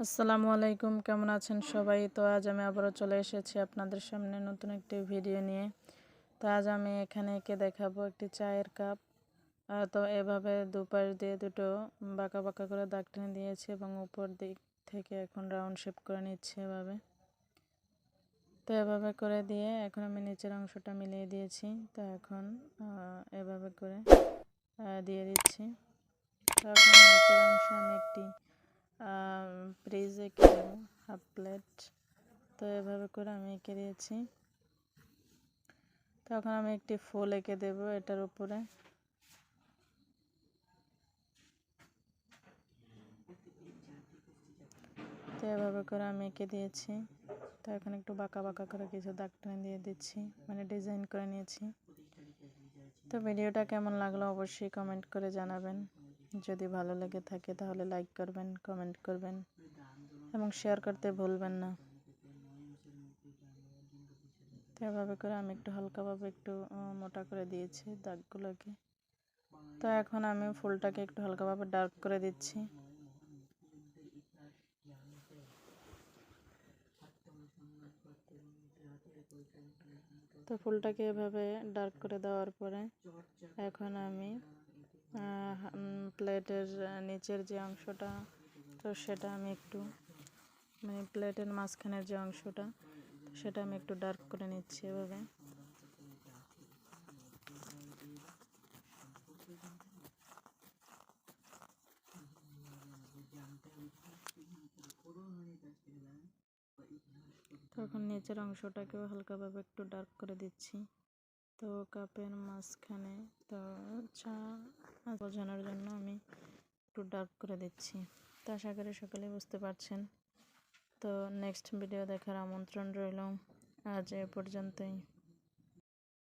আসসালামু আলাইকুম, কেমন আছেন সবাই? তো আজ আমি আবারও চলে এসেছি আপনাদের সামনে নতুন একটি ভিডিও নিয়ে। তো আজ আমি এখানে এঁকে দেখাবো একটি চায়ের কাপ। তো এভাবে দুপাশ দিয়ে দুটো বাঁকা বাঁকা করে দাগ টেনে দিয়েছি এবং উপর দিক থেকে এখন রাউন্ড শেপ করে নিচ্ছি এভাবে। তো এভাবে করে দিয়ে এখন আমি নিচের অংশটা মিলিয়ে দিয়েছি। তো এখন এভাবে করে দিয়ে দিচ্ছি। তো এখন নিচের অংশে আমি একটি প্রিজ এঁকে দেবো, হাফ প্লেট। তো এভাবে করে আমি এঁকে দিয়েছি। তখন আমি একটি ফুল এঁকে দেবো এটার উপরে। তো এভাবে করে আমি এঁকে দিয়েছি। তো এখন একটু বাঁকা বাঁকা করে কিছু দাগ টেনে দিয়ে দিচ্ছি, মানে ডিজাইন করে নিয়েছি। তো ভিডিওটা কেমন লাগলো অবশ্যই কমেন্ট করে জানাবেন। যদি ভালো লেগে থাকে তাহলে লাইক করবেন, কমেন্ট করবেন এবং শেয়ার করতে ভুলবেন না। তো এভাবে করে আমি একটু হালকাভাবে একটু মোটা করে দিয়েছি দাগগুলোকে। তো এখন আমি ফুলটাকে একটু হালকাভাবে ডার্ক করে দিচ্ছি। তো ফুলটাকে এভাবে ডার্ক করে দেওয়ার পরে এখন আমি প্লেটের নিচের যে অংশটা, তো সেটা আমি একটু মানে প্লেটের মাঝখানের যে অংশটা, সেটা আমি একটু ডার্ক করে নিচ্ছি এভাবে। তখন নিচের অংশটাকেও হালকাভাবে একটু ডার্ক করে দিচ্ছি। তো কাপের মাঝখানে তো চা বোঝানোর জন্য আমি একটু ডার্ক করে দিচ্ছি। তো আশা করি সকলে বুঝতে পারছেন। তো নেক্সট ভিডিও দেখার আমন্ত্রণ রইল। আজ এ পর্যন্তই।